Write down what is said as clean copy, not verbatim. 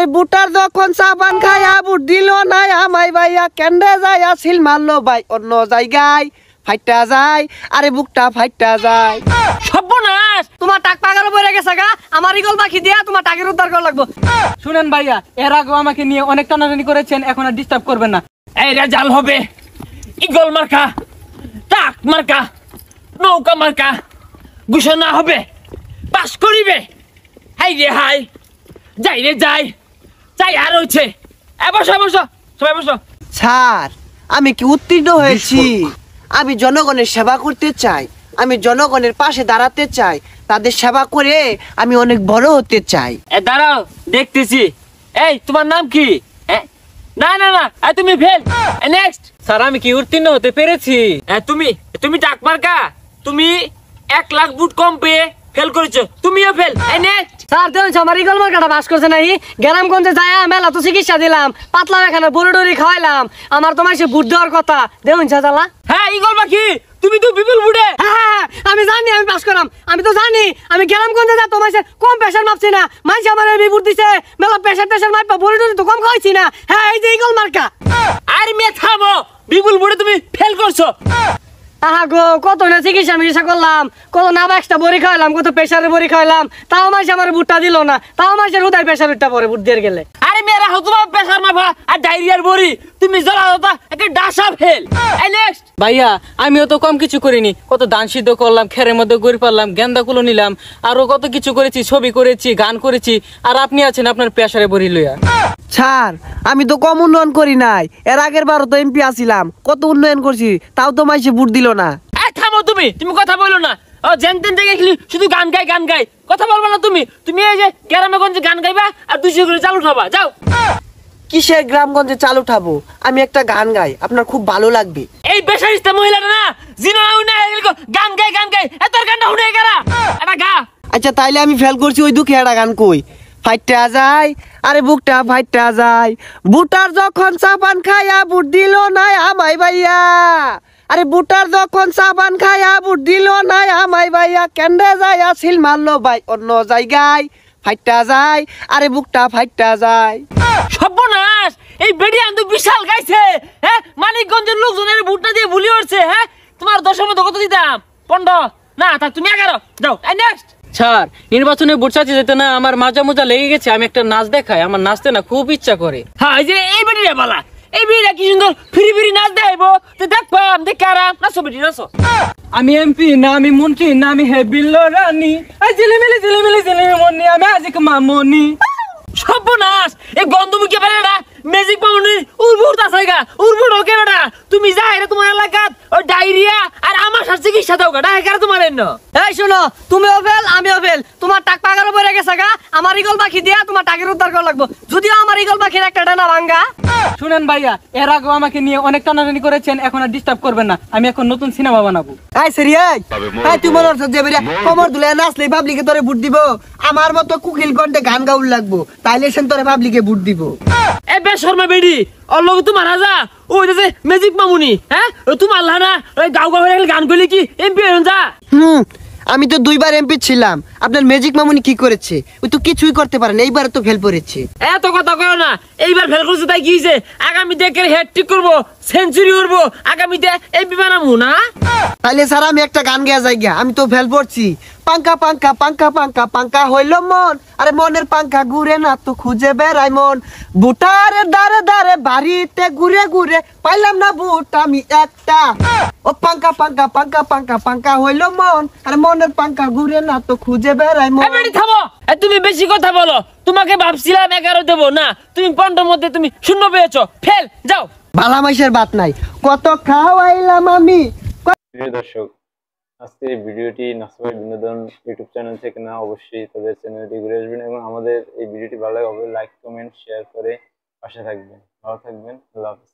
আরে বুটার যখন সাবান খায়া বুট দিল না আমায় ভাইয়া কেন্দ্রে যায় সিল মারলো ভাই অন্য জায়গায় ফাইটা যায় আরে বুকটা ফাইটা যায়। সর্বনাশ, তোমার টাক পাগার পড়ে গেছে গা, আমার ইগল পাখি দিয়া তোমার টাকের উদ্ধার করা লাগবে। শুনেন ভাইয়া, এর আগেও আমাকে নিয়ে অনেক টানাটানি করেছেন, এখন আর ডিস্টার্ব করবেন না। এই রেজাল হবে ইগল মার্কা, টাক মার্কা, নৌকা মার্কা ঘোষণা হবে, পাস করিবে। হাই রে হাই, যাই রে যাই, চাই আর হচ্ছে। বসো বসো, সবাই বসো। স্যার আমি কি উত্তীর্ণ হয়েছি? আমি জনগণের সেবা করতে চাই, আমি জনগণের পাশে দাঁড়াতে চাই, তাদের সেবা করে আমি অনেক বড় হতে চাই। দাঁড়াও দেখতেছি। এই তোমার নাম কি? না না না, তুমি ফেল। নেক্সট। স্যার আমি কি উত্তীর্ণ হতে পেরেছি? তুমি তুমি টাক মার্কা, তুমি 1 লাখ বুট কম পেয়ে ফেল করেছো, তুমিও ফেল। নেক্সট। স্যার দেখুন আমার ইগল মার্কাটা বাস করছে নাই, গ্রামগঞ্জে যায় মেলা তো চিকিৎসা দিলাম, পাতলা এখানে বড় ডরি খাওয়াইলাম, আমার তোমার সে বুট দেওয়ার কথা দেখুন চালা। হ্যাঁ ইগল পাখি, তুমি তো বিপুল বুটে। হ্যাঁ আমি জানি আমি পাস করাম, আমি তো জানি আমি গ্রামগঞ্জে যা তোমার সে কম প্রেশার মাপছি না, মাইছে আমার বুট দিছে মেলা প্রেশার টেশার মাপা বড় ডরি তো কম খাওয়াইছি না। হ্যাঁ এই যে ইগল মার্কা। আরে মেয়ে থামো, বিপুল বুটে তুমি ফেল করছো। আহা গো, কত না চিকিৎসা করলাম, কত না বাক্সটা বড়ি খাওয়ালাম, কত প্রেশারের বড়ি খাওয়ালাম, তাও মাইছে আমার বুটটা দিল না, তাও মাইছে উদয় প্রেশার উঠটা পরে বুট দিয়ে গেলে। আরে মেয়েরা হতো তোমার প্রেশার মাপা আর ডায়রিয়ার বড়ি, তুমি জ্বলা হতা একটা ডাসা ফেল। নেক্সট। ভাইয়া আমিও তো কম কিছু করিনি, কত ধান সিদ্ধ করলাম, খেরের মধ্যে গড়ি পারলাম, গেন্দা কুলো নিলাম, আরো কত কিছু করেছি, ছবি করেছি, গান করেছি, আর আপনি আছেন আপনার প্রেশারে বড়ি লইয়া। স্যার আমি তো কম উন্নয়ন করি নাই, এর আগের বারও তো এমপি আসিলাম, কত উন্নয়ন করছি, তাও তো মাইসে ভোট দিল না। থামো, তুমি তুমি কথা বলো না। জেন তেন জায়গায় খেলি শুধু গান গাই গান গাই, কথা বলবো না তুমি। তুমি এই যে গ্রামেগঞ্জে গান গাইবা আর 200 করে চালু খাবা, যাও। কিসের গ্রামগঞ্জে চাল উঠাবো? আমি একটা গান গাই, আপনার খুব ভালো লাগবে। এই বেসারিস্তা মহিলাটা না জিনা উনা গান গাই গান গাই, তোর গানটা শুনে গেরা এটা গা। আচ্ছা তাইলে আমি ফেল করছি, ওই দুঃখে একটা গান কই। ফাইটা যায় আরে বুকটা ফাইটা যায়, বুটার যখন সাবান খায়া বুট দিল না আমায় ভাইয়া, আরে বুটার যখন সাবান খায়া বুট দিল না আমায় ভাইয়া কেন্দ্রে যায় সিল মারলো ভাই অন্য জায়গায় ফাইটা যায় আরে বুকটা ফাইটা যায়। সর্বনাশ, এই বেডি আন্দু বিশাল গাইছে। মানিকগঞ্জের লোকজনের বুটটা দিয়ে ভুলি উঠছে। তোমার 10-এর মধ্যে কত দিতাম? 15 না, তা তুমি 11, যাও। নেক্সট। স্যার নির্বাচনে ভোট চাইতে যেতে না আমার মাজা মোজা লেগে গেছে, আমি একটা নাচ দেখাই, আমার নাচতে না খুব ইচ্ছা করে। হ্যাঁ এই যে এই বেডিটা বালা, এই বেডিটা কি সুন্দর ফিরি ফিরি নাচ দেখাইবো, তো দেখবাম দেখে আরাম। নাচো বেডি নাচো। আমি এমপি না, আমি মন্ত্রী না, আমি হেবিল রানী, জিলিমিলি জিলিমিলি জিলিমি মনি, আমি আজিক মামনি। সর্বনাশ, এই গন্ধমুখী বেড়াটা ম্যাজিক পাউন্ডের উর্বর দাসাইগা উর্বর ওকে বেটা। তুমি যা এটা তোমার এলাকাত ওই ডায়রিয়া আর আমার সাথে চিকিৎসা দাও গা, ডায়রিয়া তোমার এন্ন। এই শোনো, তুমিও ফেল আমিও ফেল, তোমার টাক পাগার পড়ে গেছে গা, আমার ইগল পাখি দিয়া তোমার টাকের উদ্ধার করা লাগবে, যদিও আমার ইগল পাখির একটা ডানা ভাঙ্গা। শুনেন ভাইয়া, এর আগেও আমাকে নিয়ে অনেক টানাটানি করেছেন, এখন আর ডিস্টার্ব করবেন না, আমি এখন নতুন সিনেমা বানাবো। এই সেরি এই তুই মনে হচ্ছে যে বেরিয়া কমর দুলে নাচলে পাবলিকে তোরে ভোট দিব? আমার মতো কুকিল কণ্ঠে গান গাউল লাগবো, তাইলে সেন তোরে পাবলিকে ভোট দিব। এ বে শর্মা বেডি, ওর লোক তোমার রাজা ওই যে ম্যাজিক মামুনি। তোমার লানা ওই গাও গাও গান করলে কি এমপি হন যা। আমি তো 2বার এমপি ছিলাম, আপনার ম্যাজিক মামুনি কি করেছে? ওই তো কিছুই করতে পারেন, এইবার তো ফেল করেছে। এত কথা কয় না, এইবার ফেল করছে তাই কি হইছে? আগামীতে হেড ঠিক করবো, সেঞ্চুরি করবো, আগামীতে এমপি বানাবো না। তাইলে স্যার আমি একটা গান গেয়া যাই গিয়া, আমি তো ফেল পড়ছি। পাঙ্কা পাঙ্কা পাঙ্কা পাঙ্কা পাঙ্কা হইল মন, আরে মনের পাঙ্কা ঘুরে না তো খুঁজে বেড়াই মন, বুটারে দারে দারে বাড়িতে ঘুরে ঘুরে পাইলাম না বুট আমি একটা। ও পাঙ্কা পাঙ্কা পাঙ্কা পাঙ্কা পাঙ্কা হইল মন, আরে মনের পাঙ্কা ঘুরে না তো খুঁজে বেড়াই মন। বেডি থামো, তুমি বেশি কথা বলো। তোমাকে ভাবছিলাম 11 দেবো না, তুমি 15 মধ্যে তুমি 0 পেয়েছো, ফেল, যাও। বালা মাইশের বাত নাই, কত খাওয়াইলাম আমি। প্রিয় দর্শক, আজকে এই ভিডিওটি নাসবাই বিনোদন ইউটিউব চ্যানেল থেকে না, অবশ্যই তাদের চ্যানেলটি ঘুরে আসবেন এবং আমাদের এই ভিডিওটি ভালো লাগে অবশ্যই লাইক কমেন্ট শেয়ার করে পাশে থাকবেন। ভালো থাকবেন, আল্লাহ হাফেজ।